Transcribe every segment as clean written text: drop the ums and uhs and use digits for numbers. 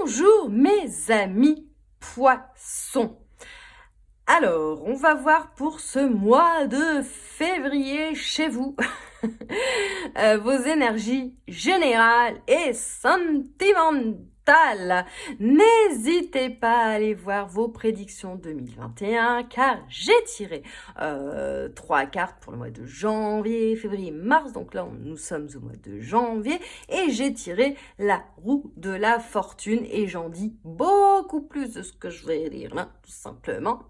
Bonjour mes amis poissons. Alors, on va voir pour ce mois de février chez vous vos énergies générales et sentimentales. N'hésitez pas à aller voir vos prédictions 2021 car j'ai tiré 3 cartes pour le mois de janvier, février, mars. Donc là, nous sommes au mois de janvier et j'ai tiré la roue de la fortune et j'en dis beaucoup plus de ce que je vais dire là, tout simplement,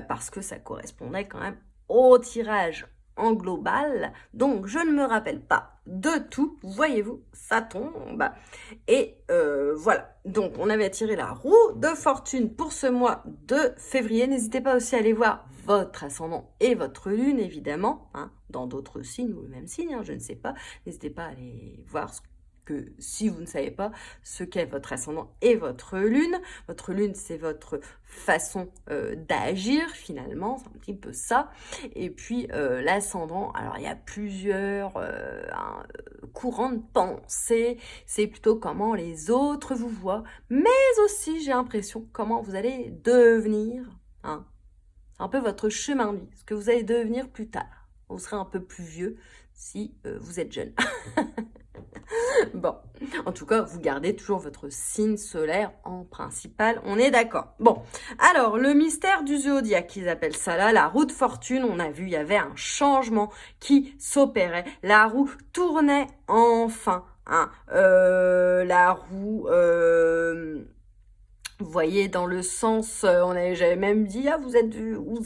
parce que ça correspondait quand même au tirage en global, donc je ne me rappelle pas de tout, voyez-vous, ça tombe, et voilà, donc on avait tiré la roue de fortune pour ce mois de février. N'hésitez pas aussi à aller voir votre ascendant et votre lune, évidemment, hein, dans d'autres signes ou le même signe, hein, je ne sais pas, n'hésitez pas à aller voir ce que si vous ne savez pas ce qu'est votre ascendant et votre lune c'est votre façon d'agir finalement, c'est un petit peu ça, et puis l'ascendant, alors il y a plusieurs courants de pensée, c'est plutôt comment les autres vous voient, mais aussi j'ai l'impression comment vous allez devenir, hein. C'est un peu votre chemin de vie, ce que vous allez devenir plus tard, vous serez un peu plus vieux si vous êtes jeune. Bon, en tout cas, vous gardez toujours votre signe solaire en principal, on est d'accord. Bon, alors, le mystère du zodiaque, ils appellent ça là, la roue de fortune, on a vu, il y avait un changement qui s'opérait, la roue tournait enfin, hein, la roue... vous voyez, dans le sens, j'avais même dit, ah, vous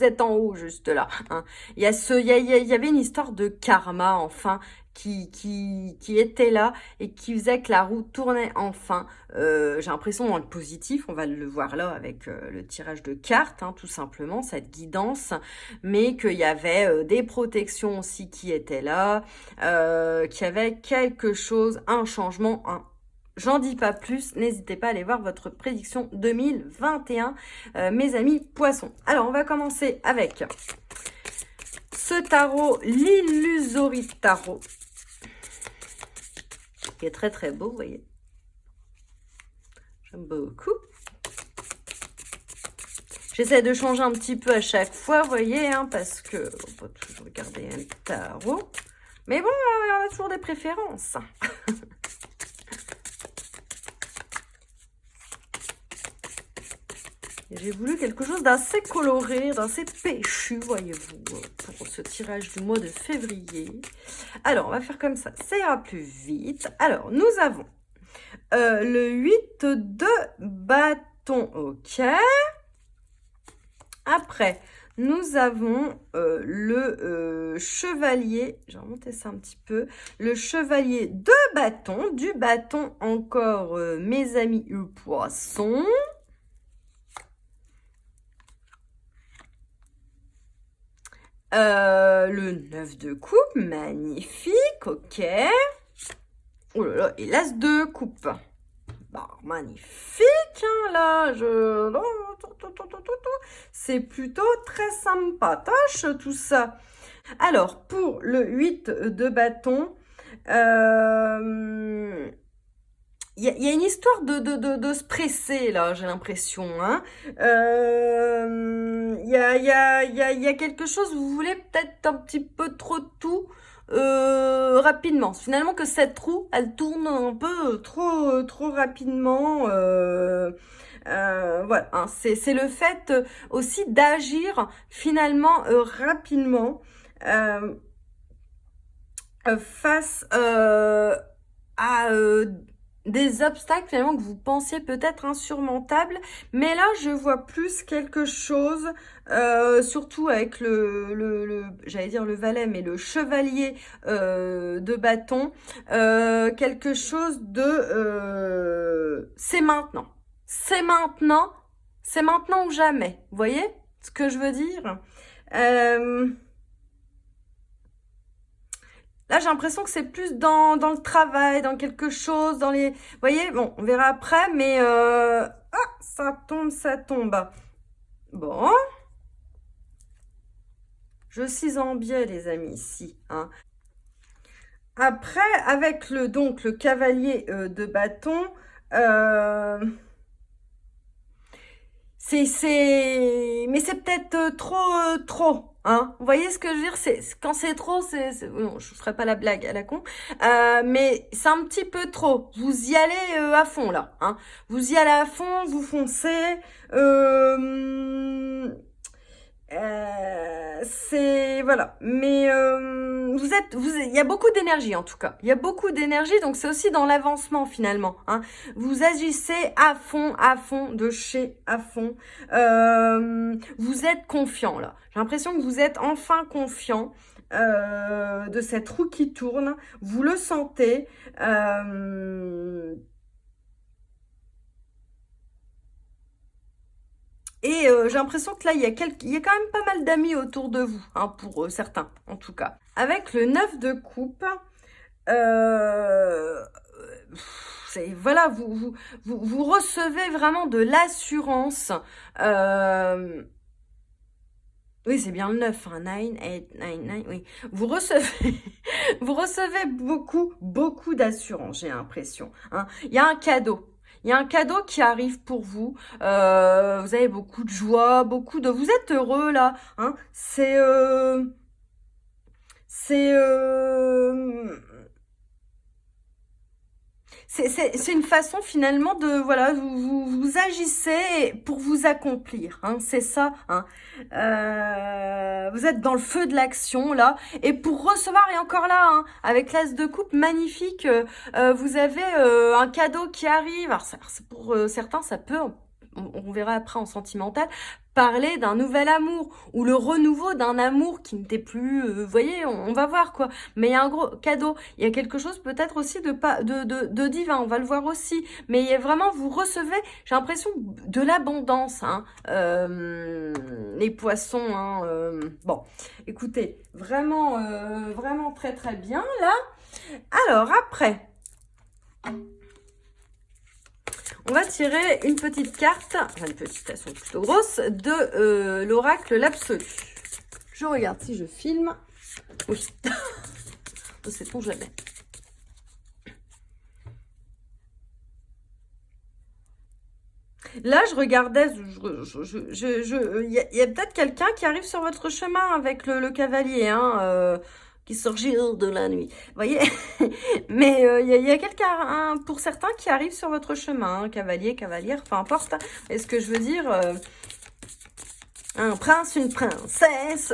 êtes en haut, juste là, hein. Il y avait une histoire de karma, enfin, qui était là et qui faisait que la roue tournait enfin. J'ai l'impression dans le positif, on va le voir là avec le tirage de cartes, hein, tout simplement, cette guidance, mais qu'il y avait des protections aussi qui étaient là, qu'il y avait quelque chose, un changement, j'en dis pas plus, n'hésitez pas à aller voir votre prédiction 2021, mes amis poissons. Alors, on va commencer avec ce tarot, l'Illusory Tarot, qui est très très beau, vous voyez. J'aime beaucoup. J'essaie de changer un petit peu à chaque fois, vous voyez, hein, parce que on peut toujours regarder un tarot. Mais bon, on a toujours des préférences. J'ai voulu quelque chose d'assez coloré, d'assez péchu, voyez-vous, pour ce tirage du mois de février. Alors, on va faire comme ça, ça ira plus vite. Alors, nous avons le 8 de bâton, ok. Après, nous avons le chevalier, j'ai remonté ça un petit peu, le chevalier de bâton, du bâton encore, mes amis poissons. Le 9 de coupe, magnifique, ok. Oh là là, et l'as de coupe. Bah, magnifique, hein, là, c'est plutôt très sympatoche, tout ça. Alors, pour le 8 de bâton, il y a une histoire de se presser, là, j'ai l'impression, hein. Il y a quelque chose, vous voulez peut-être un petit peu trop de tout rapidement. Finalement, que cette roue, elle tourne un peu trop rapidement. Voilà, hein, c'est le fait aussi d'agir finalement rapidement face à... des obstacles finalement que vous pensiez peut-être insurmontables, mais là je vois plus quelque chose, surtout avec j'allais dire le valet, mais le chevalier de bâton, quelque chose de c'est maintenant, c'est maintenant ou jamais, vous voyez ce que je veux dire? Là, j'ai l'impression que c'est plus dans le travail, dans quelque chose, dans les... Vous voyez, bon, on verra après, mais... Ah, ça tombe. Bon. Je suis en biais, les amis, ici. Hein. Après, avec le cavalier de bâton, Mais c'est peut-être trop. Hein, vous voyez ce que je veux dire? Quand c'est trop, non, je ferai pas la blague à la con, mais c'est un petit peu trop. Vous y allez à fond là, hein. Vous y allez à fond, vous foncez. C'est voilà, mais il y a beaucoup d'énergie en tout cas. Il y a beaucoup d'énergie, donc c'est aussi dans l'avancement finalement. Hein. Vous agissez à fond, de chez à fond. Vous êtes confiant là. J'ai l'impression que vous êtes enfin confiant de cette roue qui tourne. Vous le sentez. Et j'ai l'impression que là, il y a quand même pas mal d'amis autour de vous, hein, pour certains, en tout cas. Avec le 9 de coupe, voilà, vous recevez vraiment de l'assurance. Oui, c'est bien le 9, hein, 9, 8, 9, 9, oui. Vous recevez, vous recevez beaucoup d'assurance, j'ai l'impression. Hein. Il y a un cadeau. Il y a un cadeau qui arrive pour vous. Vous avez beaucoup de joie, vous êtes heureux là. Hein. C'est une façon finalement de voilà vous agissez pour vous accomplir, hein, c'est ça. Hein. Vous êtes dans le feu de l'action là et pour recevoir et encore là hein, avec l'as de coupe magnifique, vous avez un cadeau qui arrive. Alors pour certains ça peut. On verra après en sentimental, parler d'un nouvel amour ou le renouveau d'un amour qui n'était plus, vous voyez, on va voir quoi. Mais il y a un gros cadeau, il y a quelque chose peut-être aussi de divin, on va le voir aussi. Mais il y a vraiment, vous recevez, j'ai l'impression, de l'abondance, hein, les poissons. Hein, bon, écoutez, vraiment très bien là. Alors après... On va tirer une petite carte, enfin une petite, elles sont plutôt grosses, de l'oracle l'absolu. Je regarde si je filme. Oui. Sait-on jamais. Là, je regardais, il y a peut-être quelqu'un qui arrive sur votre chemin avec le cavalier, hein, qui surgit de la nuit. Vous voyez? Mais il y a quelqu'un, hein, pour certains, qui arrive sur votre chemin, hein, cavalier, cavalière, peu importe. Est-ce que je veux dire un prince, une princesse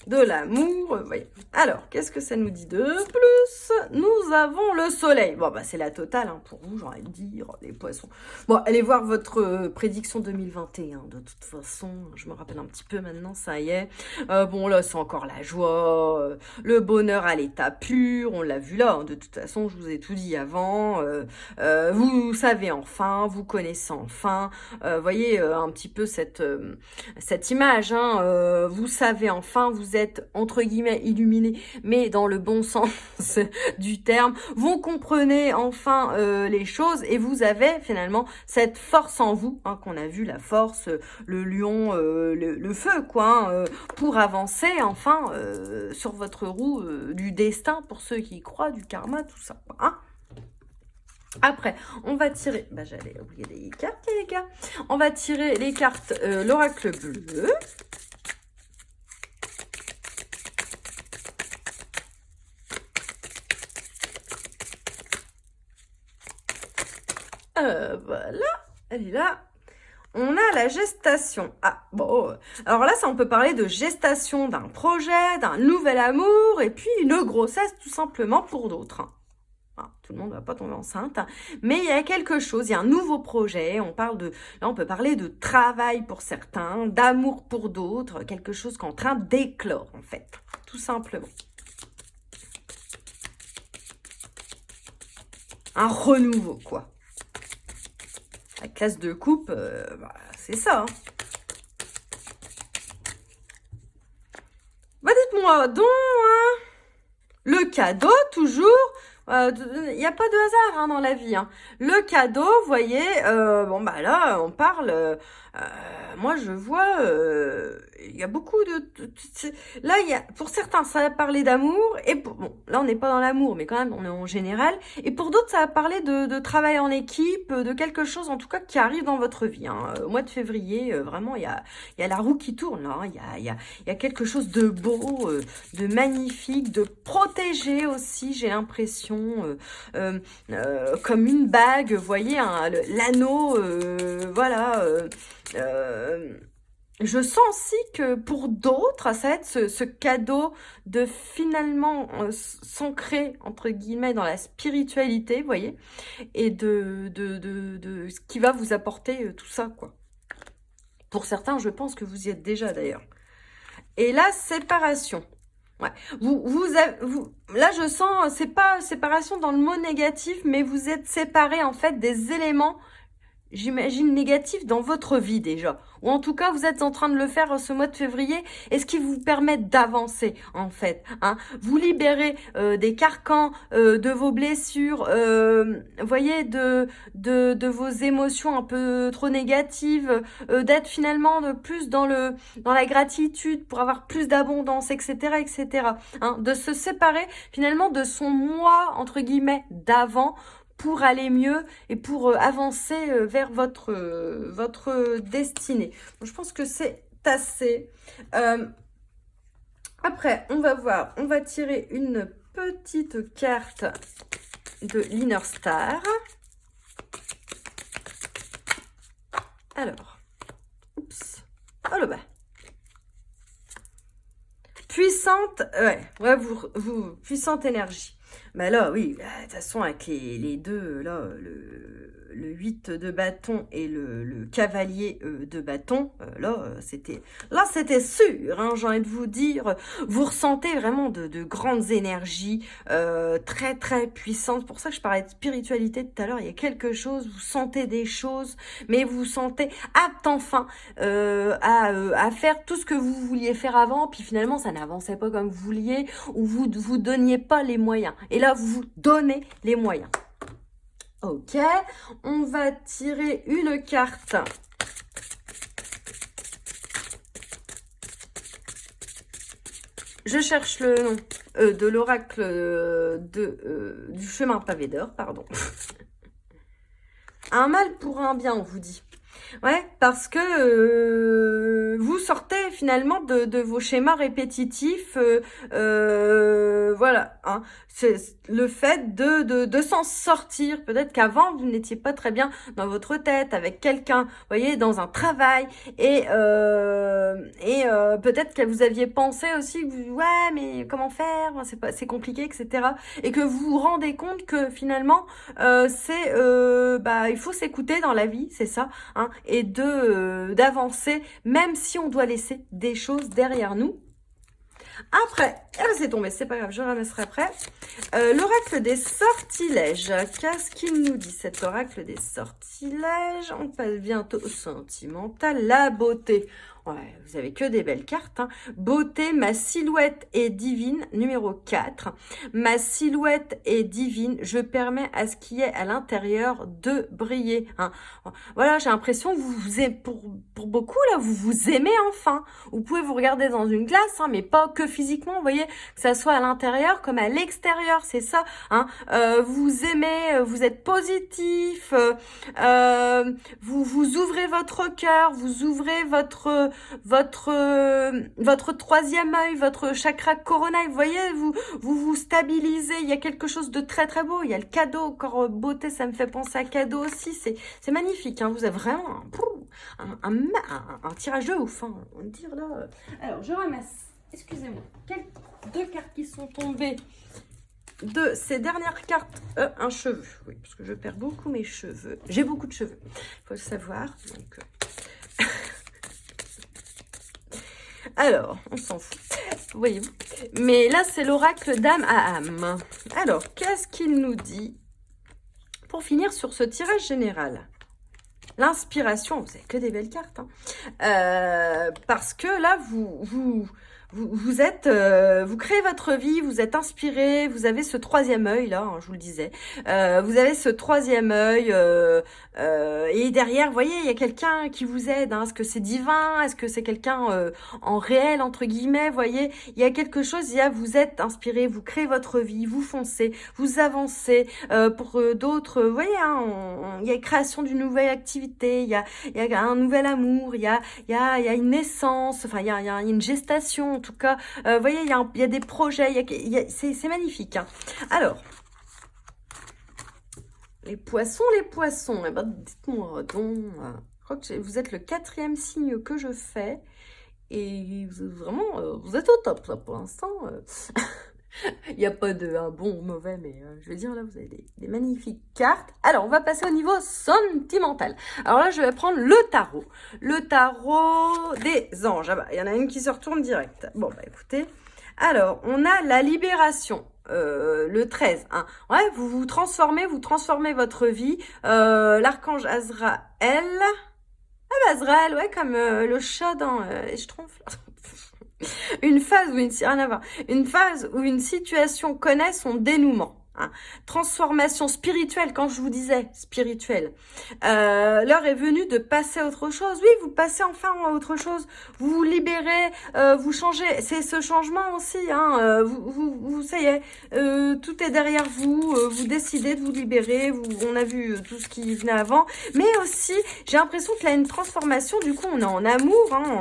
de l'amour, voyez. Alors, qu'est-ce que ça nous dit de plus? Nous avons le soleil. Bon, bah, c'est la totale, hein, pour vous, j'ai envie de dire, les poissons. Bon, allez voir votre prédiction 2021, de toute façon. Je me rappelle un petit peu maintenant, ça y est. Bon, là, c'est encore la joie, le bonheur à l'état pur, on l'a vu là, hein, de toute façon, je vous ai tout dit avant. Vous savez enfin, vous connaissez enfin. Voyez un petit peu cette image, hein, vous savez enfin, vous êtes entre guillemets illuminé, mais dans le bon sens du terme. Vous comprenez enfin les choses et vous avez finalement cette force en vous, hein, qu'on a vu, la force, le lion, le feu, quoi, hein, pour avancer enfin sur votre roue du destin, pour ceux qui y croient, du karma, tout ça, hein. Après, on va tirer... Bah, j'allais oublier les cartes, les gars. On va tirer les cartes l'oracle bleu. Voilà, elle est là. On a la gestation. Ah, bon, alors là, ça, on peut parler de gestation d'un projet, d'un nouvel amour, et puis une grossesse, tout simplement, pour d'autres. Hein, tout le monde ne va pas tomber enceinte, hein. Mais il y a quelque chose, il y a un nouveau projet, là on peut parler de travail pour certains, d'amour pour d'autres, quelque chose qui est en train d'éclore en fait, tout simplement. Un renouveau quoi. La classe de coupe, bah, c'est ça. Hein. Bah dites-moi donc, hein, le cadeau toujours... Il n'y a pas de hasard dans la vie. Hein. Le cadeau, vous voyez, bon bah là, on parle. Moi, je vois, il y a beaucoup là, il y a, pour certains, ça va parler d'amour, et bon, là, on n'est pas dans l'amour, mais quand même, on est en général. Et pour d'autres, ça va parler de travail en équipe, de quelque chose, en tout cas, qui arrive dans votre vie. Hein. Au mois de février, vraiment, il y a la roue qui tourne. Là, hein. Il y a quelque chose de beau, de magnifique, de protégé aussi, j'ai l'impression, comme une bague, vous voyez, hein, l'anneau, voilà. Je sens aussi que pour d'autres, ça va être ce cadeau de finalement s'ancrer, entre guillemets, dans la spiritualité, vous voyez, et de ce qui va vous apporter tout ça, quoi. Pour certains, je pense que vous y êtes déjà, d'ailleurs. Et la séparation. Ouais. Là, je sens, c'est pas séparation dans le mot négatif, mais vous êtes séparés, en fait, des éléments, j'imagine, négatifs dans votre vie déjà. Ou en tout cas, vous êtes en train de le faire ce mois de février, et ce qui vous permet d'avancer, en fait. Hein. Vous libérez des carcans, de vos blessures, voyez, de vos émotions un peu trop négatives, d'être finalement plus dans la gratitude pour avoir plus d'abondance, etc., etc. Hein. De se séparer finalement de son moi, entre guillemets, d'avant, pour aller mieux et pour avancer vers votre destinée. Donc, je pense que c'est assez. Après, on va voir, on va tirer une petite carte de l'Inner Star. Alors, oups, oh là bas. Puissante, ouais, puissante énergie. Bah là, oui, de toute façon, avec les deux, là, le 8 de bâton et le cavalier de bâton, c'était sûr, hein, j'ai envie de vous dire, vous ressentez vraiment de grandes énergies, très, très puissantes. Pour ça que je parlais de spiritualité tout à l'heure, il y a quelque chose, vous sentez des choses, mais vous vous sentez apte enfin à faire tout ce que vous vouliez faire avant, puis finalement, ça n'avançait pas comme vous vouliez, ou vous donniez pas les moyens. Et là, vous vous donnez les moyens. Ok, on va tirer une carte. Je cherche le nom de l'oracle du chemin pavé d'or, pardon. Un mal pour un bien, on vous dit. Ouais, parce que vous sortez finalement de vos schémas répétitifs, voilà, hein. C'est le fait de s'en sortir. Peut-être qu'avant, vous n'étiez pas très bien dans votre tête, avec quelqu'un, vous voyez, dans un travail, et peut-être que vous aviez pensé aussi, ouais, mais comment faire, c'est compliqué, etc. Et que vous vous rendez compte que finalement, il faut s'écouter dans la vie, c'est ça, hein, et d'avancer, même si on doit laisser des choses derrière nous. Après, c'est tombé, c'est pas grave, je ramasserai après. L'oracle des sortilèges. Qu'est-ce qu'il nous dit, cet oracle des sortilèges? On passe bientôt au sentimental. La beauté. Ouais, vous avez que des belles cartes. Hein. Beauté, ma silhouette est divine, numéro 4. Ma silhouette est divine, je permets à ce qui est à l'intérieur de briller. Hein. Voilà, j'ai l'impression que vous aimez, pour beaucoup, là, vous vous aimez enfin. Vous pouvez vous regarder dans une glace, hein, mais pas que physiquement, vous voyez, que ça soit à l'intérieur comme à l'extérieur, c'est ça. Hein. Vous aimez, vous êtes positif, vous ouvrez votre cœur, vous ouvrez votre troisième œil, votre chakra coronae, vous voyez, vous stabilisez, il y a quelque chose de très très beau, il y a le cadeau, encore beauté, ça me fait penser à cadeau aussi, c'est magnifique, hein, vous avez vraiment un tirage de ouf, hein, on va dire là. Alors, je ramasse, excusez-moi, deux cartes qui sont tombées de ces dernières cartes, un cheveu, oui, parce que je perds beaucoup mes cheveux, j'ai beaucoup de cheveux, il faut le savoir, donc... Alors, on s'en fout, voyez-vous. Mais là, c'est l'oracle d'âme à âme. Alors, qu'est-ce qu'il nous dit pour finir sur ce tirage général? L'inspiration, vous n'avez que des belles cartes. Hein. Parce que là, vous vous créez votre vie, vous êtes inspiré, vous avez ce troisième œil là, hein, je vous le disais. Vous avez ce troisième œil et derrière, vous voyez, il y a quelqu'un qui vous aide. Hein. Est-ce que c'est divin? Est-ce que c'est quelqu'un en réel entre guillemets? Vous voyez, il y a quelque chose. Vous êtes inspiré, vous créez votre vie, vous foncez, vous avancez. Pour d'autres, vous voyez, hein, il y a création d'une nouvelle activité, il y a un nouvel amour, il y a une naissance, enfin il y a une gestation en tout cas. Vous voyez, il y a des projets, c'est magnifique. Hein. Alors, les poissons, eh ben, dites-moi donc, je crois que vous êtes le 4e signe que je fais et vraiment, vous êtes au top là pour l'instant. Il n'y a pas de un bon ou mauvais, mais je veux dire, là, vous avez des magnifiques cartes. Alors, on va passer au niveau sentimental. Alors là, je vais prendre le tarot. Le tarot des anges. Ah bah, il y en a une qui se retourne direct. Bon, bah écoutez. Alors, on a la libération. Le 13. Hein. Ouais, vous transformez votre vie. L'archange Azraël. Ah bah Azraël, ouais, comme le chat dans je trompe. Une phase où une phase où une situation connaît son dénouement. Hein. Transformation spirituelle, quand je vous disais spirituelle. L'heure est venue de passer à autre chose. Oui, vous passez enfin à autre chose. Vous vous libérez, vous changez. C'est ce changement aussi. Hein. Ça y est, tout est derrière vous. Vous décidez de vous libérer. On a vu tout ce qui venait avant. Mais aussi, j'ai l'impression qu'il y a une transformation. Du coup, on est en amour. Hein.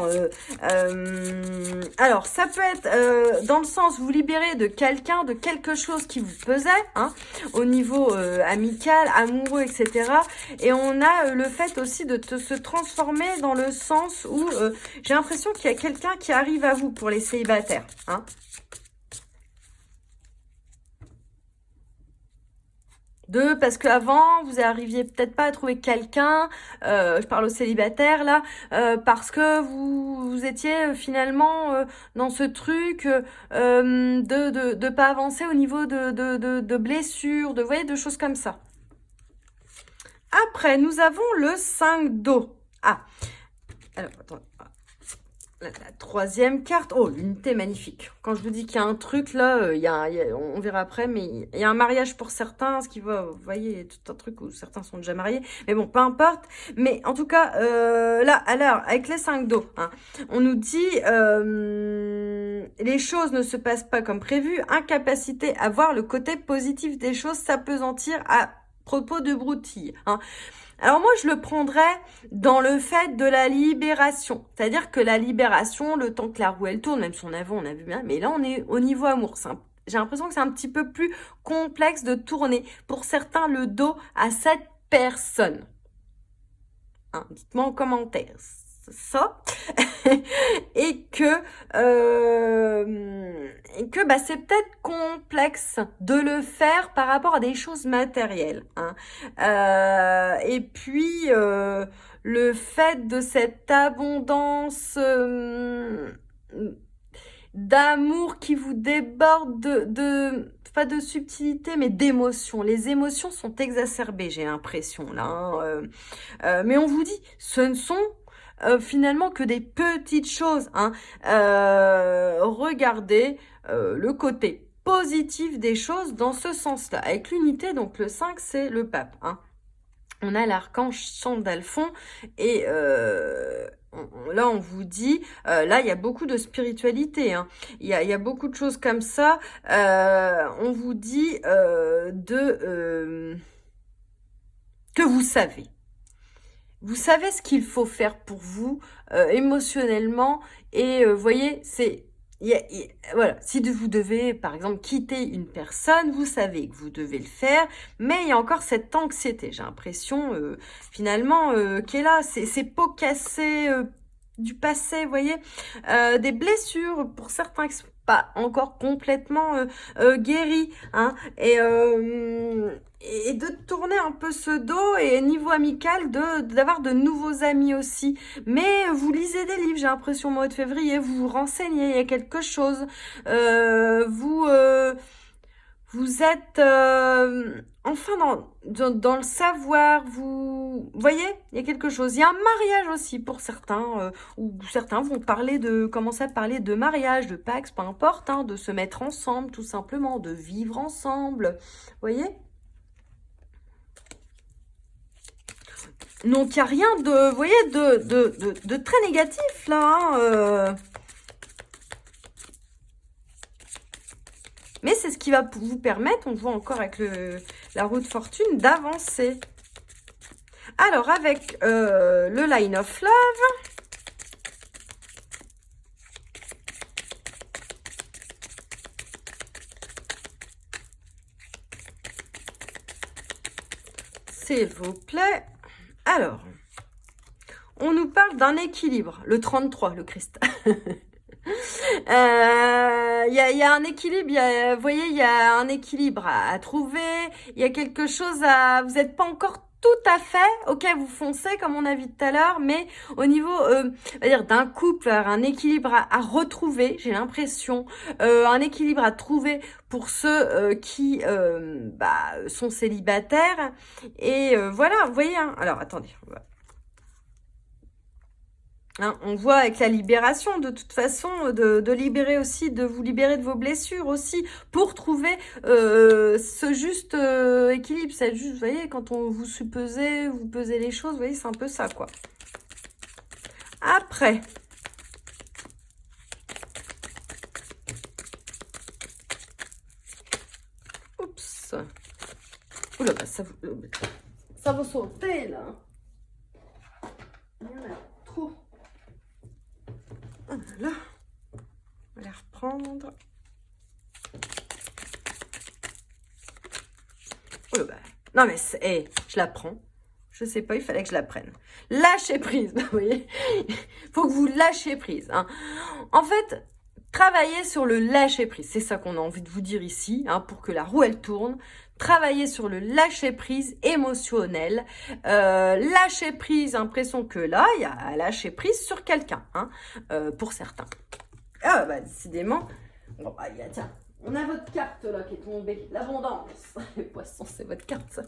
Alors, ça peut être dans le sens vous libérer de quelqu'un, de quelque chose qui vous pesait. Hein, au niveau amical, amoureux, etc. Et on a le fait aussi de se transformer dans le sens où j'ai l'impression qu'il y a quelqu'un qui arrive à vous pour les célibataires. Hein. Deux, parce qu'avant, vous arriviez peut-être pas à trouver quelqu'un, je parle aux célibataires là, parce que vous étiez finalement dans ce truc de pas avancer au niveau de blessures, vous voyez, de choses comme ça. Après, nous avons le 5 d'eau. Ah, alors, attends. La troisième carte, oh, l'unité magnifique. Quand je vous dis qu'il y a un truc là, on verra après, mais il y a un mariage pour certains, ce qui va, vous voyez, tout un truc où certains sont déjà mariés. Mais bon, peu importe. Mais en tout cas, là, alors, avec les 5 d'eau, hein, on nous dit les choses ne se passent pas comme prévu, incapacité à voir le côté positif des choses, s'apesantir à propos de broutilles. Hein. Alors moi, je le prendrais dans le fait de la libération. C'est-à-dire que la libération, le temps que la roue elle tourne, même si on a vu bien, mais là on est au niveau amour. J'ai l'impression que c'est un petit peu plus complexe de tourner pour certains le dos à cette personne. Hein, dites-moi en commentaire ça. et que bah, c'est peut-être complexe de le faire par rapport à des choses matérielles. Hein. Et puis, le fait de cette abondance d'amour qui vous déborde pas de subtilité, mais d'émotion. Les émotions sont exacerbées, j'ai l'impression, là. Hein. Mais on vous dit, ce ne sont finalement que des petites choses. Hein. Regardez le côté positif des choses dans ce sens-là. Avec l'unité, donc le 5, c'est le pape. Hein. On a l'archange Sandalphon et là on vous dit, là il y a beaucoup de spiritualité, hein. Il y a beaucoup de choses comme ça. On vous dit que vous savez. Vous savez ce qu'il faut faire pour vous émotionnellement et vous voyez, c'est voilà, si vous devez par exemple quitter une personne, vous savez que vous devez le faire, mais il y a encore cette anxiété, j'ai l'impression finalement qui est là, c'est peau cassée du passé, vous voyez, des blessures pour certains qui sont pas encore complètement guéris, hein, et de tourner un peu ce dos et niveau amical d'avoir de nouveaux amis aussi. Mais vous lisez des livres, j'ai l'impression, au mois de février, vous vous renseignez, il y a quelque chose, Vous êtes enfin dans le savoir, vous voyez, il y a quelque chose. Il y a un mariage aussi pour certains, ou certains vont commencer à parler de mariage, de Pax, peu importe, hein, de se mettre ensemble tout simplement, de vivre ensemble, vous voyez. Donc il n'y a rien de, vous voyez, de très négatif là, hein, mais c'est ce qui va vous permettre, on voit encore avec la roue de fortune, d'avancer. Alors, avec le Line of Love, s'il vous plaît. Alors, on nous parle d'un équilibre, le 33, le cristal. Il y a un équilibre, vous voyez, il y a un équilibre à trouver, il y a quelque chose à... Vous n'êtes pas encore tout à fait, ok, vous foncez comme on a vu tout à l'heure, mais au niveau dire d'un couple, un équilibre à retrouver, j'ai l'impression, un équilibre à trouver pour ceux qui sont célibataires, et voilà, vous voyez, hein, alors attendez, hein, on voit avec la libération, de toute façon, de libérer aussi, de vous libérer de vos blessures aussi, pour trouver ce juste équilibre. C'est juste, vous voyez, quand vous suppesez, vous pesez les choses, vous voyez, c'est un peu ça, quoi. Après, oups, oula, ça va sauter, là. Il y en a trop. Voilà. On va les reprendre. Oh là, non mais je la prends. Je sais pas, il fallait que je la prenne. Lâchez prise, vous voyez. Faut que vous lâchez prise. Hein. En fait, travaillez sur le lâcher prise. C'est ça qu'on a envie de vous dire ici, hein, pour que la roue elle tourne. Travailler sur le lâcher prise émotionnel. Lâcher prise, impression que là, il y a à lâcher prise sur quelqu'un, hein, pour certains. Ah bah décidément. Bon, bah, tiens, on a votre carte là qui est tombée. L'abondance. Les poissons, c'est votre carte ça.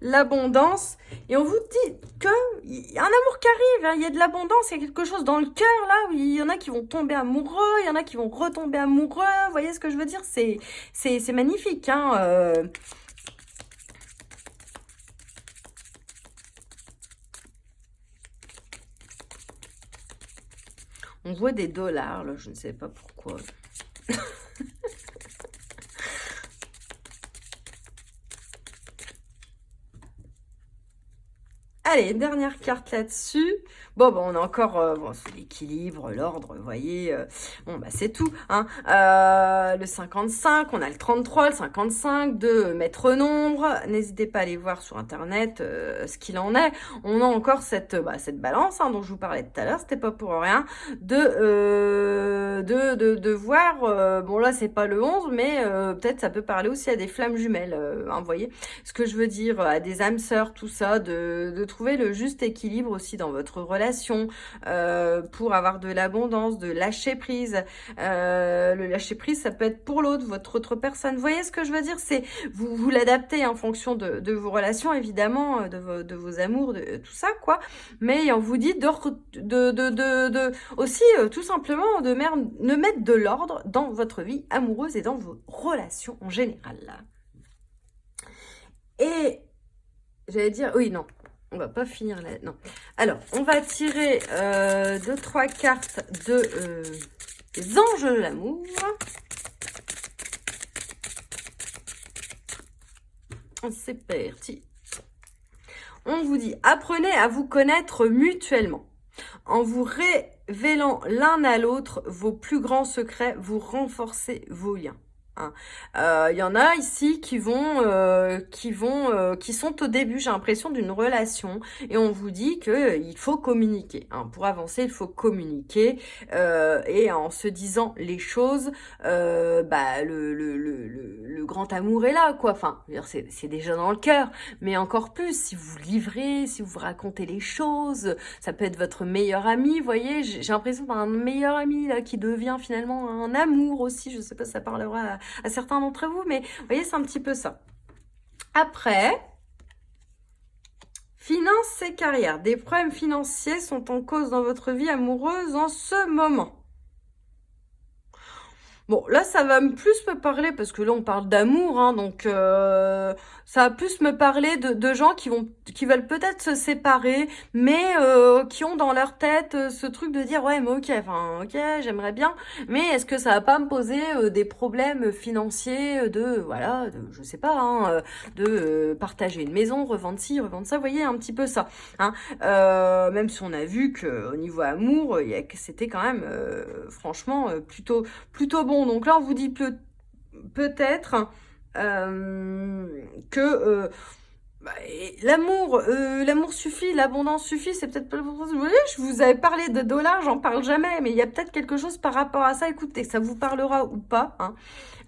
L'abondance. Et on vous dit qu'il y a un amour qui arrive. Hein. Il y a de l'abondance, il y a quelque chose dans le cœur là. Où il y en a qui vont tomber amoureux, il y en a qui vont retomber amoureux. Vous voyez ce que je veux dire? C'est magnifique. Hein. On voit des dollars là, je ne sais pas pourquoi. Allez, dernière carte là-dessus. Bon, on a encore l'équilibre, l'ordre, vous voyez. Bon, bah c'est tout. Hein. Le 55, on a le 33, le 55, de maître nombre. N'hésitez pas à aller voir sur Internet ce qu'il en est. On a encore cette balance hein, dont je vous parlais tout à l'heure. C'était pas pour rien. De voir, bon là, c'est pas le 11, mais peut-être ça peut parler aussi à des flammes jumelles. Hein, vous voyez ce que je veux dire, à des âmes sœurs, tout ça, de trouver le juste équilibre aussi dans votre relation pour avoir de l'abondance, de lâcher prise. Le lâcher prise, ça peut être pour l'autre, votre autre personne. Vous voyez ce que je veux dire? C'est vous l'adaptez en fonction de vos relations, évidemment, de vos amours, de tout ça, quoi. Mais on vous dit aussi tout simplement de mettre de l'ordre dans votre vie amoureuse et dans vos relations en général. Là. Et j'allais dire, oui, non, on va pas finir là, non. Alors, on va tirer 2-3 cartes des anges de l'amour. C'est parti. On vous dit, apprenez à vous connaître mutuellement. En vous révélant l'un à l'autre vos plus grands secrets, vous renforcez vos liens. Y en a ici qui sont au début, j'ai l'impression, d'une relation et on vous dit que il faut communiquer. Hein. Pour avancer, il faut communiquer et en se disant les choses, le grand amour est là, quoi. Enfin, c'est déjà dans le cœur, mais encore plus si vous livrez, si vous racontez les choses, ça peut être votre meilleur ami. Vous voyez, j'ai l'impression d'un meilleur ami là qui devient finalement un amour aussi. Je sais pas si ça parlera à certains d'entre vous, mais vous voyez, c'est un petit peu ça. Après, finances et carrière. Des problèmes financiers sont en cause dans votre vie amoureuse en ce moment. Bon, là, ça va plus me parler, parce que là, on parle d'amour, hein, donc ça va plus me parler de gens qui veulent peut-être se séparer, mais qui ont dans leur tête ce truc de dire, ouais, mais ok, j'aimerais bien, mais est-ce que ça va pas me poser des problèmes financiers je sais pas, hein, de partager une maison, revendre ci, revendre ça, vous voyez, un petit peu ça, hein, même si on a vu que au niveau amour, c'était quand même, franchement, plutôt bon. Donc là, on vous dit peut-être que l'amour suffit, l'abondance suffit. C'est peut-être pas. Vous voyez, je vous avais parlé de dollars, j'en parle jamais, mais il y a peut-être quelque chose par rapport à ça. Écoutez, ça vous parlera ou pas, hein.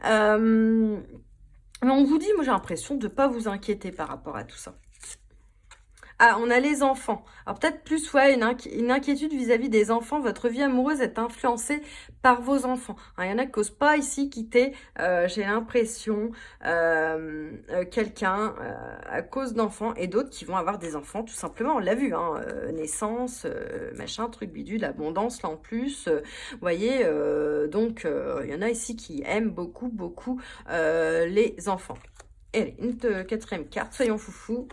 Mais on vous dit, moi j'ai l'impression de ne pas vous inquiéter par rapport à tout ça. Ah, on a les enfants. Alors peut-être plus, ouais, une inquiétude vis-à-vis des enfants. Votre vie amoureuse est influencée par vos enfants. Il y en a qui n'osent pas ici quitter, j'ai l'impression, quelqu'un à cause d'enfants, et d'autres qui vont avoir des enfants, tout simplement. On l'a vu, hein, naissance, machin, truc bidule, abondance, là en plus. Vous voyez, donc il y en a ici qui aiment beaucoup les enfants. Et une quatrième carte, soyons foufous.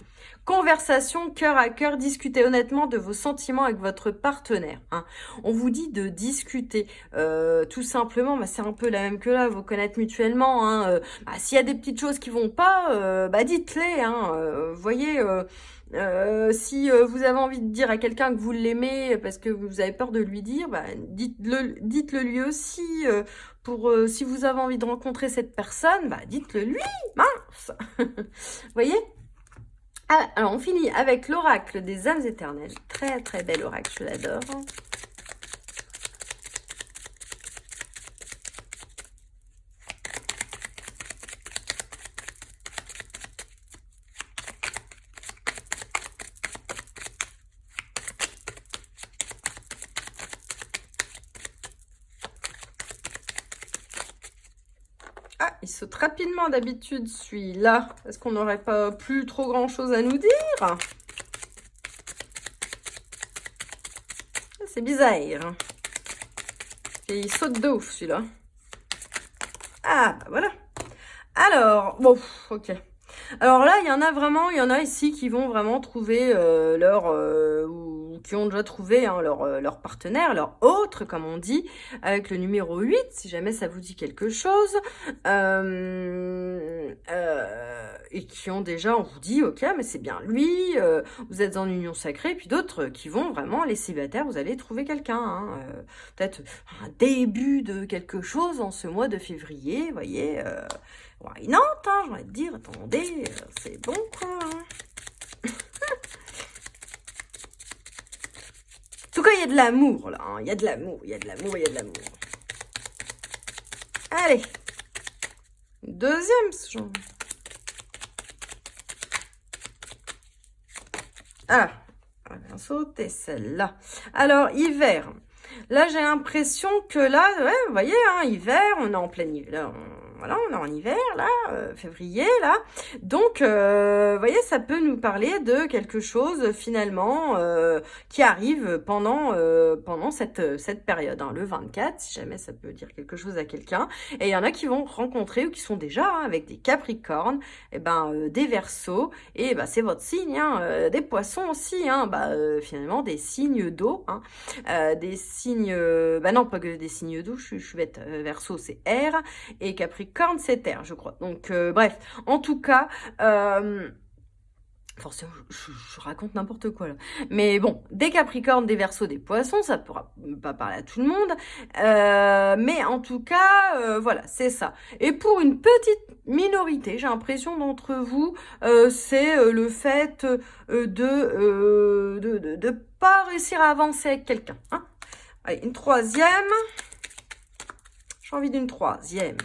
Conversation cœur à cœur, discutez honnêtement de vos sentiments avec votre partenaire, hein. On vous dit de discuter, tout simplement, c'est un peu la même que là, vous connaître mutuellement, hein, s'il y a des petites choses qui vont pas, dites-les, hein, vous voyez, si vous avez envie de dire à quelqu'un que vous l'aimez parce que vous avez peur de lui dire, dites-le lui aussi, si vous avez envie de rencontrer cette personne, dites-le lui, mince. Vous voyez? Alors, on finit avec l'oracle des âmes éternelles. Très, très bel oracle, je l'adore. Ah, il saute rapidement d'habitude, celui-là. Est-ce qu'on n'aurait pas plus trop grand-chose à nous dire? C'est bizarre. Et il saute de ouf, celui-là. Ah, voilà. Alors, bon, ok. Alors là, il y en a ici qui vont vraiment trouver ou qui ont déjà trouvé, hein, leur partenaire, leur autre, comme on dit, avec le numéro 8, si jamais ça vous dit quelque chose. Et qui ont déjà, on vous dit, ok, mais c'est bien lui, vous êtes en union sacrée, puis d'autres qui vont vraiment, les célibataires, vous allez trouver quelqu'un, hein, peut-être un début de quelque chose en ce mois de février, vous voyez, why not, hein, j'ai envie de dire, attendez, c'est bon, quoi. Hein. En tout cas, il y a de l'amour, là, hein, il y a de l'amour. Allez, deuxième, ce genre. Ah, on va bien sauter celle-là. Alors, hiver. Là, j'ai l'impression que là, ouais, vous voyez, hein, hiver, on est en plein hiver. Voilà, on est en hiver, là, février, là. Donc, vous voyez, ça peut nous parler de quelque chose, finalement, qui arrive pendant cette période, hein, le 24, si jamais ça peut dire quelque chose à quelqu'un. Et il y en a qui vont rencontrer, ou qui sont déjà, hein, avec des Capricornes, et des Verseaux, et c'est votre signe, hein, des Poissons aussi, hein, finalement, des signes d'eau, hein, des signes, non, pas que des signes d'eau, je suis bête, Verseau, c'est air, et Capricorne, c'est terre, je crois. Donc, bref, en tout cas, forcément, je raconte n'importe quoi, là. Mais bon, des Capricornes, des Verseaux, des Poissons, ça pourra pas parler à tout le monde. Mais en tout cas, voilà, c'est ça. Et pour une petite minorité, j'ai l'impression d'entre vous, c'est le fait de pas réussir à avancer avec quelqu'un, hein. Allez, une troisième. J'ai envie d'une troisième.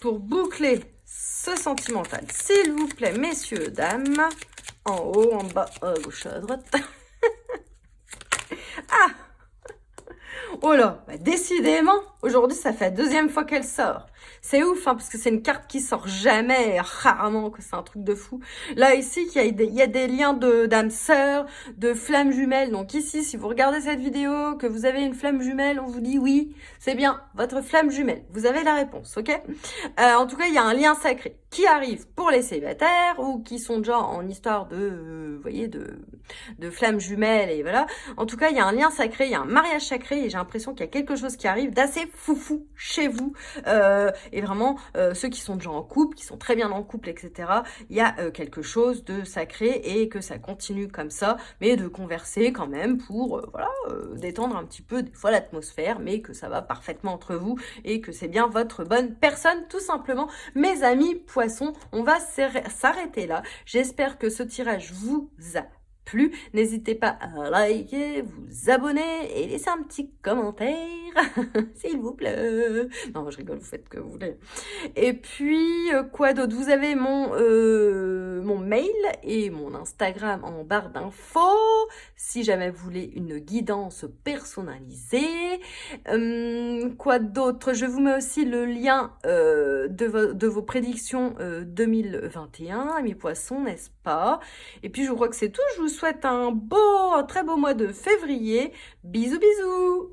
Pour boucler ce sentimental, s'il vous plaît, messieurs, dames, en haut, en bas, à gauche, à droite. Ah, Oh là, bah décidément, aujourd'hui, ça fait la deuxième fois qu'elle sort. C'est ouf, hein, parce que c'est une carte qui sort jamais, et rarement, que c'est un truc de fou. Là, ici, il y a des liens d'âmes sœurs, de flammes jumelles. Donc ici, si vous regardez cette vidéo, que vous avez une flamme jumelle, on vous dit oui, c'est bien, votre flamme jumelle. Vous avez la réponse, ok? En tout cas, il y a un lien sacré qui arrive pour les célibataires ou qui sont déjà en histoire de, vous voyez, de flammes jumelles, et voilà. En tout cas, il y a un lien sacré, il y a un mariage sacré, et j'ai l'impression qu'il y a quelque chose qui arrive d'assez foufou chez vous. Et vraiment, ceux qui sont déjà en couple, qui sont très bien en couple, etc., il y a quelque chose de sacré, et que ça continue comme ça, mais de converser quand même pour, voilà, détendre un petit peu des fois l'atmosphère, mais que ça va parfaitement entre vous, et que c'est bien votre bonne personne, tout simplement. Mes amis poissons, on va s'arrêter là. J'espère que ce tirage vous a plu. N'hésitez pas à liker, vous abonner et laisser un petit commentaire, s'il vous plaît. Non, je rigole, vous faites ce que vous voulez. Et puis, quoi d'autre? Vous avez mon mail et mon Instagram en barre d'infos, si jamais vous voulez une guidance personnalisée. Quoi d'autre? Je vous mets aussi le lien de vos prédictions 2021, mes poissons, n'est-ce pas? Et puis, je crois que c'est tout. Je vous souhaite un très beau mois de février. Bisous, bisous!